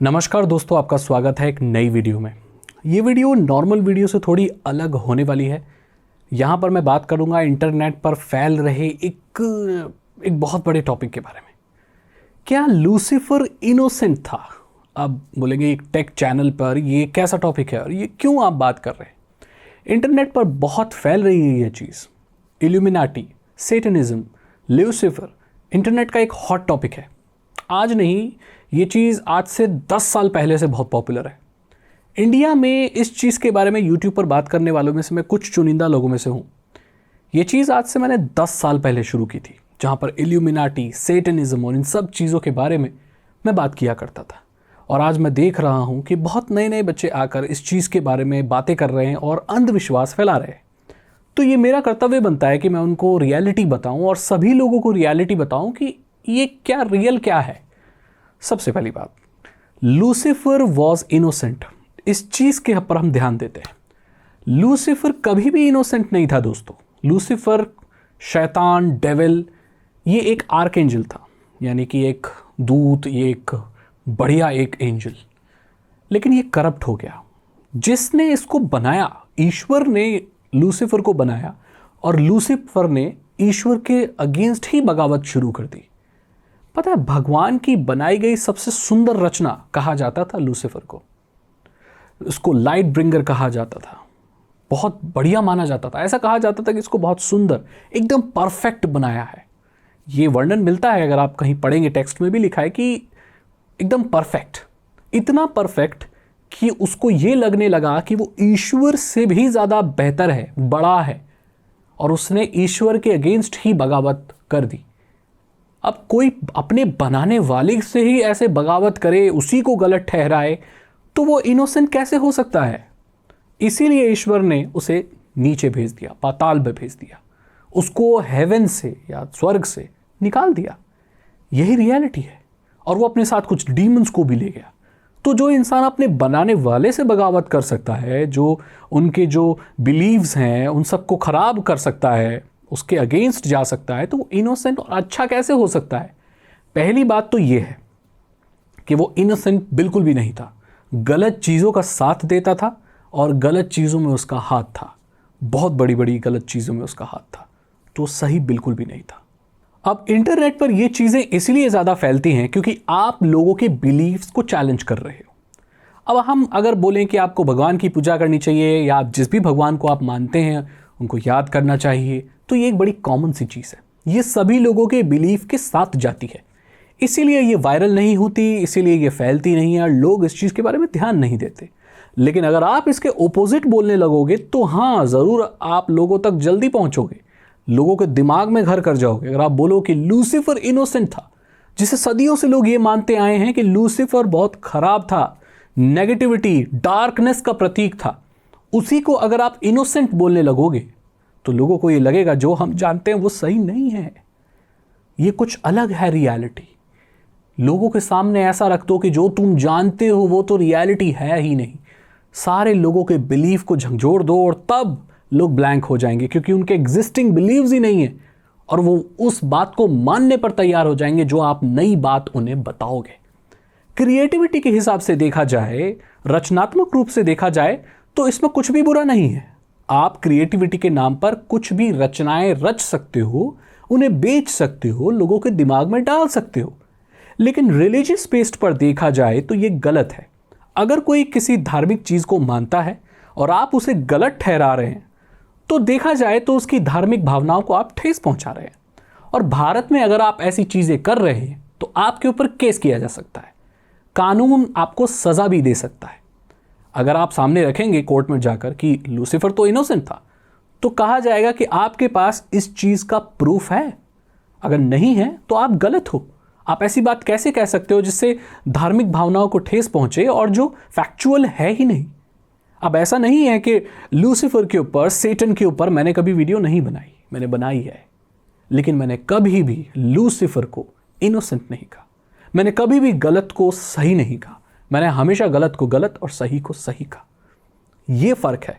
नमस्कार दोस्तों, आपका स्वागत है एक नई वीडियो में। ये वीडियो नॉर्मल वीडियो से थोड़ी अलग होने वाली है। यहाँ पर मैं बात करूँगा इंटरनेट पर फैल रहे एक बहुत बड़े टॉपिक के बारे में। क्या लूसीफर इनोसेंट था? अब बोलेंगे एक टेक चैनल पर ये कैसा टॉपिक है और ये क्यों आप बात कर रहे हैं? इंटरनेट पर बहुत फैल रही है ये चीज़। इल्यूमिनाटी, सेटनिज्म, लूसीफर इंटरनेट का एक हॉट टॉपिक है। आज नहीं, ये चीज़ आज से 10 साल पहले से बहुत पॉपुलर है। इंडिया में इस चीज़ के बारे में यूट्यूब पर बात करने वालों में से मैं कुछ चुनिंदा लोगों में से हूँ। ये चीज़ आज से मैंने 10 साल पहले शुरू की थी, जहाँ पर इल्यूमिनाटी, सेटनिज्म और इन सब चीज़ों के बारे में मैं बात किया करता था। और आज मैं देख रहा हूँ कि बहुत नए नए बच्चे आकर इस चीज़ के बारे में बातें कर रहे हैं और अंधविश्वास फैला रहे हैं। तो ये मेरा कर्तव्य बनता है कि मैं उनको रियलिटी बताऊँ और सभी लोगों को रियलिटी बताऊँ कि ये क्या रियल क्या है। सबसे पहली बात, लूसीफर वॉज इनोसेंट। इस चीज़ के पर हम ध्यान देते हैं। लूसीफर कभी भी इनोसेंट नहीं था दोस्तों। लूसीफर शैतान, डेविल, ये एक आर्कएंजल था, यानी कि एक दूत, ये एक बढ़िया एक एंजल। लेकिन ये करप्ट हो गया। जिसने इसको बनाया, ईश्वर ने लूसीफर को बनाया और लूसीफर ने ईश्वर के अगेंस्ट ही बगावत शुरू कर दी। पता है, भगवान की बनाई गई सबसे सुंदर रचना कहा जाता था लूसीफर को। इसको लाइट ब्रिंगर कहा जाता था, बहुत बढ़िया माना जाता था। ऐसा कहा जाता था कि इसको बहुत सुंदर, एकदम परफेक्ट बनाया है। ये वर्णन मिलता है, अगर आप कहीं पढ़ेंगे टेक्स्ट में भी लिखा है कि एकदम परफेक्ट, इतना परफेक्ट कि उसको ये लगने लगा कि वो ईश्वर से भी ज़्यादा बेहतर है, बड़ा है, और उसने ईश्वर के अगेंस्ट ही बगावत कर दी। अब कोई अपने बनाने वाले से ही ऐसे बगावत करे, उसी को गलत ठहराए, तो वो इनोसेंट कैसे हो सकता है? इसीलिए ईश्वर ने उसे नीचे भेज दिया, पाताल में भेज दिया, उसको हेवन से या स्वर्ग से निकाल दिया। यही रियलिटी है। और वो अपने साथ कुछ डीमंस को भी ले गया। तो जो इंसान अपने बनाने वाले से बगावत कर सकता है, जो उनके जो बिलीव्स हैं उन सबको खराब कर सकता है, उसके अगेंस्ट जा सकता है, तो वो इनोसेंट और अच्छा कैसे हो सकता है? पहली बात तो ये है कि वो इनोसेंट बिल्कुल भी नहीं था। गलत चीज़ों का साथ देता था और गलत चीज़ों में उसका हाथ था। बहुत बड़ी बड़ी गलत चीज़ों में उसका हाथ था। तो सही बिल्कुल भी नहीं था। अब इंटरनेट पर ये चीज़ें इसलिए ज़्यादा फैलती हैं क्योंकि आप लोगों के बिलीव्स को चैलेंज कर रहे हो। अब हम अगर बोलें कि आपको भगवान की पूजा करनी चाहिए या आप जिस भी भगवान को आप मानते हैं उनको याद करना चाहिए, तो ये एक बड़ी कॉमन सी चीज़ है। ये सभी लोगों के बिलीफ के साथ जाती है। इसीलिए ये वायरल नहीं होती, इसीलिए ये फैलती नहीं है और लोग इस चीज़ के बारे में ध्यान नहीं देते। लेकिन अगर आप इसके ओपोजिट बोलने लगोगे तो हाँ, ज़रूर आप लोगों तक जल्दी पहुंचोगे, लोगों के दिमाग में घर कर जाओगे। अगर आप बोलो कि लूसीफर इनोसेंट था, जिसे सदियों से लोग ये मानते आए हैं कि लूसीफर बहुत खराब था, नेगेटिविटी, डार्कनेस का प्रतीक था, उसी को अगर आप इनोसेंट बोलने लगोगे तो लोगों को ये लगेगा जो हम जानते हैं वो सही नहीं है, ये कुछ अलग है रियलिटी। लोगों के सामने ऐसा रख दो कि जो तुम जानते हो वो तो रियलिटी है ही नहीं। सारे लोगों के बिलीफ को झंझोड़ दो और तब लोग ब्लैंक हो जाएंगे, क्योंकि उनके एग्जिस्टिंग बिलीव्स ही नहीं है और वो उस बात को मानने पर तैयार हो जाएंगे जो आप नई बात उन्हें बताओगे। क्रिएटिविटी के हिसाब से देखा जाए, रचनात्मक रूप से देखा जाए, तो इसमें कुछ भी बुरा नहीं है। आप क्रिएटिविटी के नाम पर कुछ भी रचनाएं रच सकते हो, उन्हें बेच सकते हो, लोगों के दिमाग में डाल सकते हो। लेकिन रिलीजियस बेस्ड पर देखा जाए तो ये गलत है। अगर कोई किसी धार्मिक चीज़ को मानता है और आप उसे गलत ठहरा रहे हैं, तो देखा जाए तो उसकी धार्मिक भावनाओं को आप ठेस पहुंचा रहे हैं। और भारत में अगर आप ऐसी चीज़ें कर रहे हैं तो आपके ऊपर केस किया जा सकता है, कानून आपको सज़ा भी दे सकता है। अगर आप सामने रखेंगे कोर्ट में जाकर कि लूसीफर तो इनोसेंट था, तो कहा जाएगा कि आपके पास इस चीज़ का प्रूफ है। अगर नहीं है तो आप गलत हो। आप ऐसी बात कैसे कह सकते हो जिससे धार्मिक भावनाओं को ठेस पहुंचे और जो फैक्चुअल है ही नहीं। अब ऐसा नहीं है कि लूसीफर के ऊपर, सेटन के ऊपर मैंने कभी वीडियो नहीं बनाई, मैंने बनाई है, लेकिन मैंने कभी भी लूसीफर को इनोसेंट नहीं कहा। मैंने कभी भी गलत को सही नहीं कहा। मैंने हमेशा गलत को गलत और सही को सही कहा। ये फ़र्क है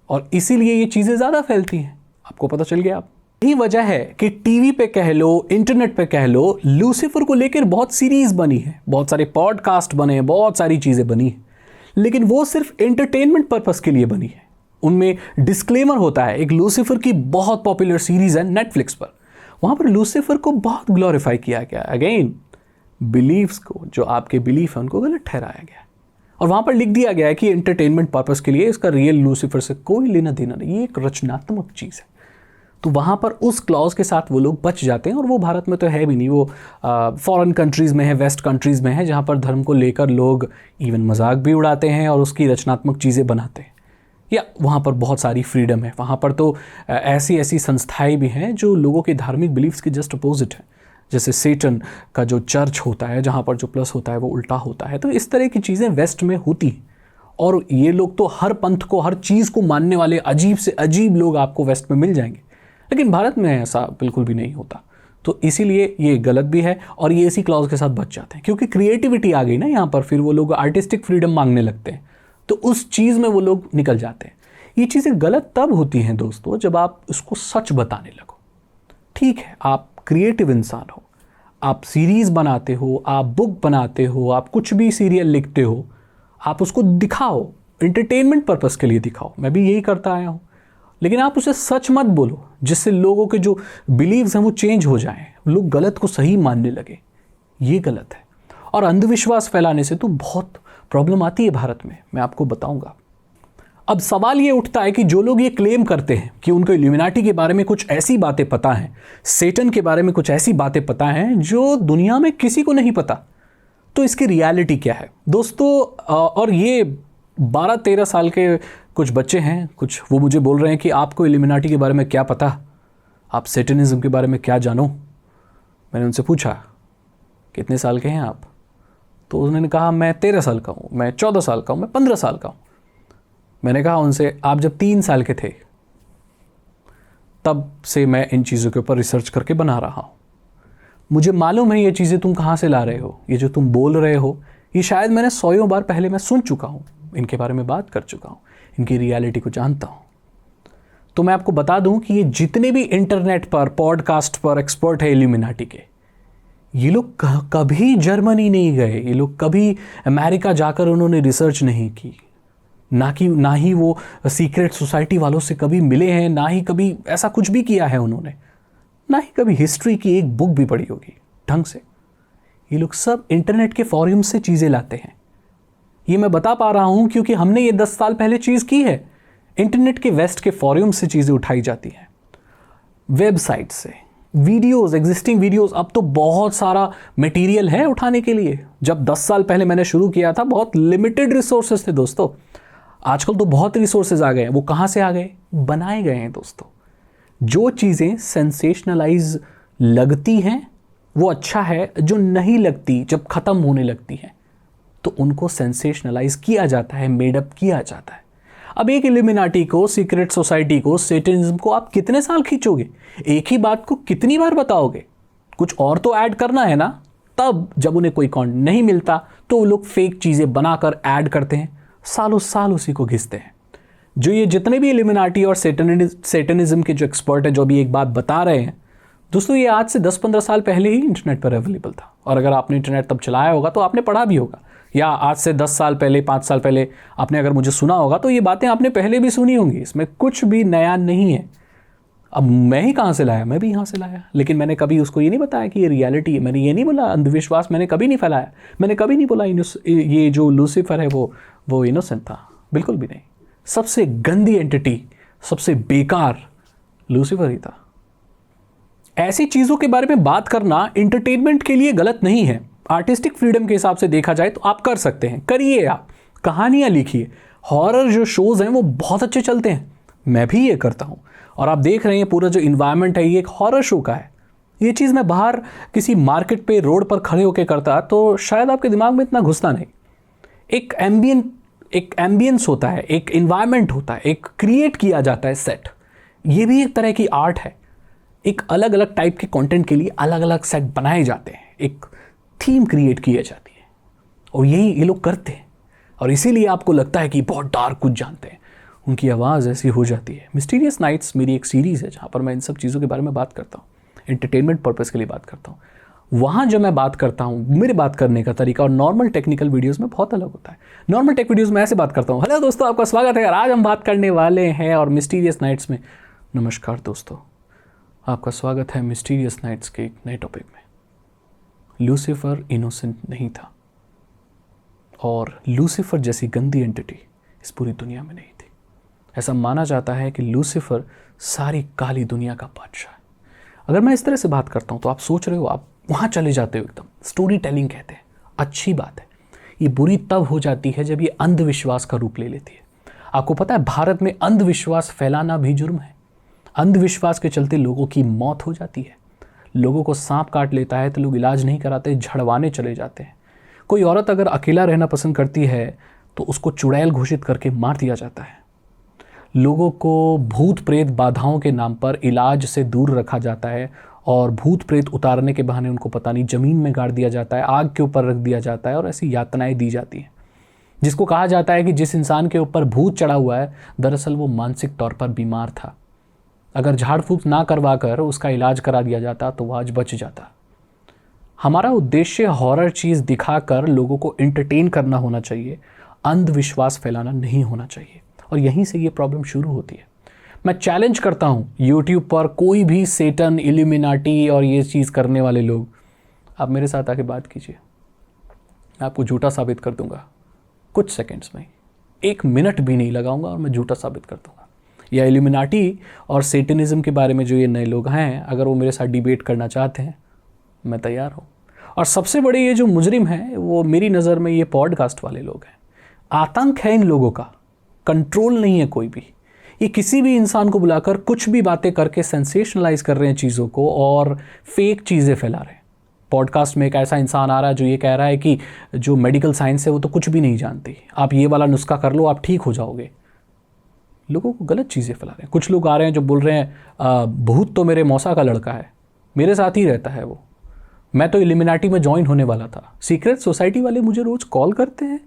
और इसीलिए ये चीज़ें ज़्यादा फैलती हैं। आपको पता चल गया? आप यही वजह है कि टीवी पे कह लो, इंटरनेट पे कह लो, लूसीफर को लेकर बहुत सीरीज बनी है, बहुत सारे पॉडकास्ट बने हैं, बहुत सारी चीजें बनी है, लेकिन वो सिर्फ एंटरटेनमेंट पर्पस के लिए बनी है। उनमें डिस्क्लेमर होता है। एक लूसीफर की बहुत पॉपुलर सीरीज है नेटफ्लिक्स पर, वहां पर लूसीफर को बहुत ग्लोरीफाई किया गया। अगेन बिलीव्स को, जो आपके बिलीफ है उनको गलत ठहराया गया और वहां पर लिख दिया गया है कि एंटरटेनमेंट पर्पस के लिए, इसका रियल लूसीफर से कोई लेना देना नहीं, ये एक रचनात्मक चीज़ है। तो वहाँ पर उस क्लॉज के साथ वो लोग बच जाते हैं और वो भारत में तो है भी नहीं, वो फॉरेन कंट्रीज़ में है, वेस्ट कंट्रीज़ में है, जहाँ पर धर्म को लेकर लोग इवन मजाक भी उड़ाते हैं और उसकी रचनात्मक चीज़ें बनाते हैं। या वहाँ पर बहुत सारी फ्रीडम है। वहाँ पर तो ऐसी ऐसी संस्थाएं भी हैं जो लोगों के धार्मिक बिलीफ्स के जस्ट अपोजिट है। जैसे सेटन का जो चर्च होता है, जहाँ पर जो प्लस होता है वो उल्टा होता है। तो इस तरह की चीज़ें वेस्ट में होती हैं और ये लोग तो हर पंथ को, हर चीज़ को मानने वाले अजीब से अजीब लोग आपको वेस्ट में मिल जाएंगे, लेकिन भारत में ऐसा बिल्कुल भी नहीं होता। तो इसीलिए ये गलत भी है और ये इसी क्लॉज के साथ बच जाते हैं, क्योंकि क्रिएटिविटी आ गई ना यहाँ पर, फिर वो लोग आर्टिस्टिक फ्रीडम मांगने लगते हैं, तो उस चीज़ में वो लोग निकल जाते हैं। ये चीज़ें गलत तब होती हैं दोस्तों जब आप उसको सच बताने लगो। ठीक है, आप क्रिएटिव इंसान हो, आप सीरीज़ बनाते हो, आप बुक बनाते हो, आप कुछ भी सीरियल लिखते हो, आप उसको दिखाओ, एंटरटेनमेंट पर्पस के लिए दिखाओ। मैं भी यही करता आया हूँ, लेकिन आप उसे सच मत बोलो जिससे लोगों के जो बिलीव्स हैं वो चेंज हो जाएं, लोग गलत को सही मानने लगे। ये गलत है और अंधविश्वास फैलाने से तो बहुत प्रॉब्लम आती है भारत में, मैं आपको बताऊंगा। अब सवाल ये उठता है कि जो लोग ये क्लेम करते हैं कि उनको इल्यूमिनाटी के बारे में कुछ ऐसी बातें पता हैं, सेटन के बारे में कुछ ऐसी बातें पता हैं जो दुनिया में किसी को नहीं पता, तो इसकी रियलिटी क्या है दोस्तों? और ये 12-13 साल के कुछ बच्चे हैं, कुछ वो मुझे बोल रहे हैं कि आपको इल्यूमिनाटी के बारे में क्या पता, आप सेटनिज्म के बारे में क्या जानो। मैंने उनसे पूछा कितने साल के हैं आप, तो उन्होंने कहा मैं 13 साल का हूँ, मैं 14 साल का हूँ, मैं 15 साल का हूँ। मैंने कहा उनसे आप जब 3 साल के थे तब से मैं इन चीज़ों के ऊपर रिसर्च करके बना रहा हूँ, मुझे मालूम है ये चीज़ें तुम कहाँ से ला रहे हो, ये जो तुम बोल रहे हो ये शायद मैंने 100 बार पहले मैं सुन चुका हूँ, इनके बारे में बात कर चुका हूँ, इनकी रियलिटी को जानता हूँ। तो मैं आपको बता दूँ कि ये जितने भी इंटरनेट पर, पॉडकास्ट पर एक्सपर्ट है इल्यूमिनाटी के, ये लोग कभी जर्मनी नहीं गए, ये लोग कभी अमेरिका जाकर उन्होंने रिसर्च नहीं की, ना ही वो सीक्रेट सोसाइटी वालों से कभी मिले हैं, ना ही कभी ऐसा कुछ भी किया है उन्होंने, ना ही कभी हिस्ट्री की एक बुक भी पढ़ी होगी ढंग से। ये लोग सब इंटरनेट के फॉरम से चीज़ें लाते हैं। ये मैं बता पा रहा हूँ क्योंकि हमने ये 10 साल पहले चीज़ की है। इंटरनेट के वेस्ट के फॉरम से चीज़ें उठाई जाती हैं, वेबसाइट से, वीडियोस, एग्जिस्टिंग वीडियोस। अब तो बहुत सारा मटेरियल है उठाने के लिए। जब 10 साल पहले मैंने शुरू किया था बहुत लिमिटेड रिसोर्सेज थे दोस्तों, आजकल तो बहुत रिसोर्सेज आ गए हैं। वो कहाँ से आ गए? बनाए गए हैं दोस्तों। जो चीज़ें सेंसेशनलाइज लगती हैं वो अच्छा है, जो नहीं लगती, जब ख़त्म होने लगती हैं तो उनको सेंसेशनलाइज किया जाता है, मेडअप किया जाता है। अब एक इल्यूमिनाटी को, सीक्रेट सोसाइटी को, सेटनिज्म को आप कितने साल खींचोगे? एक ही बात को कितनी बार बताओगे? कुछ और तो ऐड करना है ना। तब जब उन्हें कोई कंटेंट नहीं मिलता तो वो लोग फेक चीज़ें बनाकर ऐड करते हैं, सालों साल उसी को घिसते हैं। जो ये जितने भी इल्यूमिनाटी और सेटनिज्म के जो एक्सपर्ट हैं जो भी एक बात बता रहे हैं दोस्तों, ये आज से 10-15 साल पहले ही इंटरनेट पर अवेलेबल था। और अगर आपने इंटरनेट तब चलाया होगा तो आपने पढ़ा भी होगा, या आज से 10 साल पहले, 5 साल पहले आपने अगर मुझे सुना होगा तो ये बातें आपने पहले भी सुनी होंगी। इसमें कुछ भी नया नहीं है। अब मैं ही कहाँ से लाया? मैं भी यहाँ से लाया, लेकिन मैंने कभी उसको ये नहीं बताया कि ये रियलिटी है। मैंने ये नहीं बोला अंधविश्वास, मैंने कभी नहीं फैलाया। मैंने कभी नहीं बोला ये जो लूसीफर है वो इनोसेंट था, बिल्कुल भी नहीं। सबसे गंदी एंटिटी, सबसे बेकार लूसीफर ही था। ऐसी चीज़ों के बारे में बात करना इंटरटेनमेंट के लिए गलत नहीं है। आर्टिस्टिक फ्रीडम के हिसाब से देखा जाए तो आप कर सकते हैं, करिए। आप कहानियाँ लिखिए, हॉरर जो शोज़ हैं वो बहुत अच्छे चलते हैं, मैं भी ये करता हूँ। और आप देख रहे हैं पूरा जो इन्वायरमेंट है ये एक हॉरर शो का है। ये चीज़ मैं बाहर किसी मार्केट पे, रोड पर खड़े होकर करता तो शायद आपके दिमाग में इतना घुसता नहीं। एक एम्बियंस होता है, एक इन्वायरमेंट होता है, एक क्रिएट किया जाता है सेट। ये भी एक तरह की आर्ट है। एक अलग अलग टाइप के कंटेंट के लिए अलग अलग सेट बनाए जाते हैं, एक थीम क्रिएट की जाती है, और यही ये लोग करते हैं। और इसीलिए आपको लगता है कि बहुत डार्क कुछ जानते हैं। उनकी आवाज़ ऐसी हो जाती है। मिस्टीरियस नाइट्स मेरी एक सीरीज़ है जहाँ पर मैं इन सब चीज़ों के बारे में बात करता हूँ, एंटरटेनमेंट पर्पज़ के लिए बात करता हूँ। वहाँ जो मैं बात करता हूँ, मेरे बात करने का तरीका और नॉर्मल टेक्निकल वीडियोस में बहुत अलग होता है। नॉर्मल टेक वीडियोस में ऐसे बात करता हूँ, हेलो दोस्तों, आपका स्वागत है। आज हम बात करने वाले हैं और मिस्टीरियस नाइट्स में, नमस्कार दोस्तों, आपका स्वागत है मिस्टीरियस नाइट्स के एक नए टॉपिक में। लूसीफर इनोसेंट नहीं था और लूसीफर जैसी गंदी एंटिटी इस पूरी दुनिया में नहीं थी। ऐसा माना जाता है कि लूसीफर सारी काली दुनिया का बादशाह है। अगर मैं इस तरह से बात करता हूँ तो आप सोच रहे हो, आप वहाँ चले जाते हो, एकदम स्टोरी टेलिंग कहते हैं, अच्छी बात है। ये बुरी तब हो जाती है जब ये अंधविश्वास का रूप ले लेती है। आपको पता है भारत में अंधविश्वास फैलाना भी जुर्म है। अंधविश्वास के चलते लोगों की मौत हो जाती है। लोगों को सांप काट लेता है तो लोग इलाज नहीं कराते, झड़वाने चले जाते हैं। कोई औरत अगर अकेला रहना पसंद करती है तो उसको चुड़ैल घोषित करके मार दिया जाता है। लोगों को भूत प्रेत बाधाओं के नाम पर इलाज से दूर रखा जाता है और भूत प्रेत उतारने के बहाने उनको पता नहीं ज़मीन में गाड़ दिया जाता है, आग के ऊपर रख दिया जाता है और ऐसी यातनाएं दी जाती हैं। जिसको कहा जाता है कि जिस इंसान के ऊपर भूत चढ़ा हुआ है दरअसल वो मानसिक तौर पर बीमार था। अगर झाड़ फूक ना करवा कर उसका इलाज करा दिया जाता तो वह आज बच जाता। हमारा उद्देश्य हॉरर चीज़ दिखाकर लोगों को एंटरटेन करना होना चाहिए, अंधविश्वास फैलाना नहीं होना चाहिए। और यहीं से ये प्रॉब्लम शुरू होती है। मैं चैलेंज करता हूँ यूट्यूब पर कोई भी सेटन, इल्यूमिनाटी और ये चीज़ करने वाले लोग, आप मेरे साथ आके बात कीजिए, मैं आपको झूठा साबित कर दूंगा कुछ सेकंड्स में। 1 मिनट भी नहीं लगाऊंगा और मैं झूठा साबित कर दूंगा। या इल्यूमिनाटी और सेटनिज्म के बारे में जो ये नए लोग हैं, अगर वो मेरे साथ डिबेट करना चाहते हैं, मैं तैयार हूँ। और सबसे बड़े ये जो मुजरिम हैं वो मेरी नज़र में ये पॉडकास्ट वाले लोग हैं। आतंक है इन लोगों का, कंट्रोल नहीं है कोई भी। ये किसी भी इंसान को बुलाकर कुछ भी बातें करके सेंसेशनलाइज कर रहे हैं चीज़ों को और फेक चीज़ें फैला रहे हैं। पॉडकास्ट में एक ऐसा इंसान आ रहा है जो ये कह रहा है कि जो मेडिकल साइंस है वो तो कुछ भी नहीं जानती, आप ये वाला नुस्खा कर लो आप ठीक हो जाओगे। लोगों को गलत चीज़ें फैला रहे हैं। कुछ लोग आ रहे हैं जो बोल रहे हैं भूत तो मेरे मौसा का लड़का है, मेरे साथ ही रहता है वो, मैं तो इल्यूमिनाटी में ज्वाइन होने वाला था। सीक्रेट सोसाइटी वाले मुझे रोज़ कॉल करते हैं।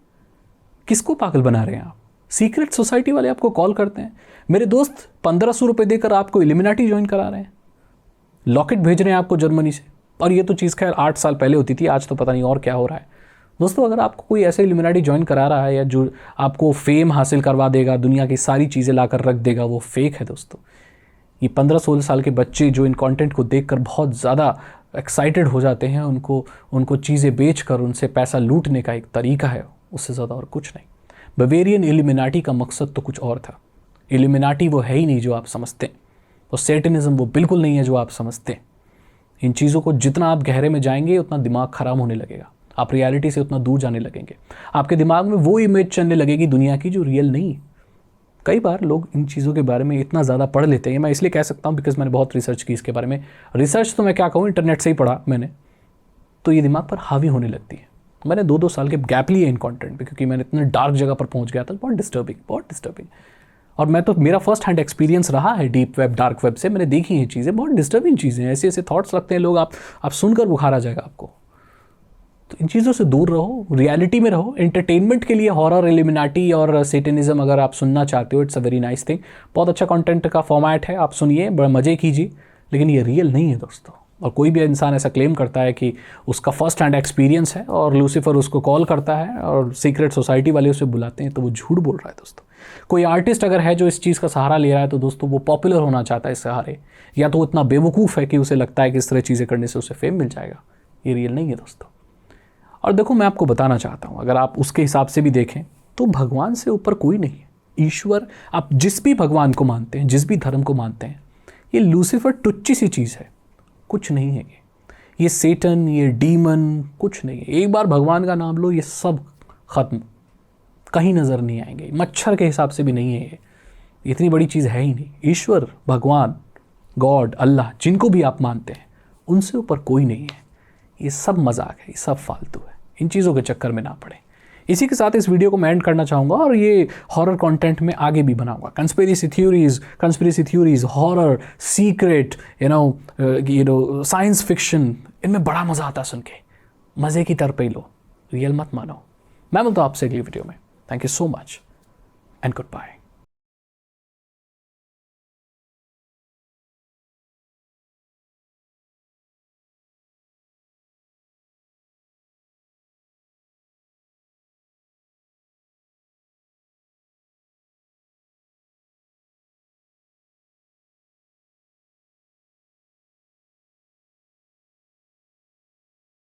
किसको पागल बना रहे हैं आप? सीक्रेट सोसाइटी वाले आपको कॉल करते हैं। मेरे दोस्त 1500 रुपये देकर आपको इल्यूमिनाटी ज्वाइन करा रहे हैं, लॉकेट भेज रहे हैं आपको जर्मनी से। और ये तो चीज़ खैर 8 साल पहले होती थी, आज तो पता नहीं और क्या हो रहा है। दोस्तों, अगर आपको कोई ऐसे इल्यूमिनाटी ज्वाइन करा रहा है या जो आपको फेम हासिल करवा देगा, दुनिया की सारी चीज़ें लाकर रख देगा, वो फेक है दोस्तों। ये 15-16 साल के बच्चे जो इन कंटेंट को देखकर बहुत ज़्यादा एक्साइटेड हो जाते हैं, उनको चीज़ें बेचकर उनसे पैसा लूटने का एक तरीका है, उससे ज़्यादा और कुछ नहीं। बवेरियन इल्यूमिनाटी का मकसद तो कुछ और था। इल्यूमिनाटी वो है ही नहीं जो आप समझते हैं, और सेटनिज्म वो बिल्कुल नहीं है जो आप समझते हैं। इन चीज़ों को जितना आप गहरे में जाएंगे उतना दिमाग ख़राब होने लगेगा, आप रियलिटी से उतना दूर जाने लगेंगे। आपके दिमाग में वो इमेज चलने लगेगी दुनिया की जो रियल नहीं है। कई बार लोग इन चीज़ों के बारे में इतना ज़्यादा पढ़ लेते हैं, मैं इसलिए कह सकता हूँ बिकॉज मैंने बहुत रिसर्च की इसके बारे में। रिसर्च तो मैं क्या कहूँ, इंटरनेट से ही पढ़ा मैंने, तो ये दिमाग पर हावी होने लगती है। मैंने 2-2 साल के गैप लिए इन कंटेंट पे, क्योंकि मैंने इतने डार्क जगह पर पहुंच गया था। बहुत डिस्टर्बिंग। और मैं तो, मेरा फर्स्ट हैंड एक्सपीरियंस रहा है डीप वेब, डार्क वेब से। मैंने देखी ये चीज़ें, बहुत डिस्टर्बिंग चीज़ें, ऐसे ऐसे थॉट्स रखते हैं लोग, आप सुनकर बुखार आ जाएगा आपको। तो इन चीज़ों से दूर रहो, रियलिटी में रहो। एंटरटेनमेंट के लिए हॉरर, इल्यूमिनाटी और सेटनिज्म अगर आप सुनना चाहते हो, it's a very nice thing. बहुत अच्छा कंटेंट का फॉर्मेट है, आप सुनिए, बड़ा मज़े कीजिए, लेकिन ये रियल नहीं है दोस्तों। और कोई भी इंसान ऐसा क्लेम करता है कि उसका फर्स्ट हैंड एक्सपीरियंस है और लूसीफर उसको कॉल करता है और सीक्रेट सोसाइटी वाले उसे बुलाते हैं, तो वो झूठ बोल रहा है दोस्तों। कोई आर्टिस्ट अगर है जो इस चीज़ का सहारा ले रहा है, तो दोस्तों वो पॉपुलर होना चाहता है इस सहारे, या तो इतना बेवकूफ़ है कि उसे लगता है कि इस तरह चीज़ें करने से उसे फेम मिल जाएगा। ये रियल नहीं है दोस्तों। और देखो, मैं आपको बताना चाहता हूँ, अगर आप उसके हिसाब से भी देखें तो भगवान से ऊपर कोई नहीं है। ईश्वर, आप जिस भी भगवान को मानते हैं, जिस भी धर्म को मानते हैं, ये लूसीफर टुच्ची सी चीज़ है, कुछ नहीं है। ये सेटन, ये डीमन कुछ नहीं है। एक बार भगवान का नाम लो, ये सब खत्म, कहीं नज़र नहीं आएंगे। मच्छर के हिसाब से भी नहीं है ये, इतनी बड़ी चीज़ है ही नहीं। ईश्वर, भगवान, गॉड, अल्लाह, जिनको भी आप मानते हैं, उनसे ऊपर कोई नहीं है। ये सब मजाक है, ये सब फालतू है। इन चीज़ों के चक्कर में ना पड़े। इसी के साथ इस वीडियो को मैं एंड करना चाहूँगा और ये हॉरर कंटेंट में आगे भी बनाऊंगा। Conspiracy theories, horror, secret, you know science fiction, इनमें बड़ा मज़ा आता है सुन के। मज़े की तरफ ही लो, रियल मत मानो। मैं मिलता हूँ आपसे अगली वीडियो में। Thank you so much and good bye.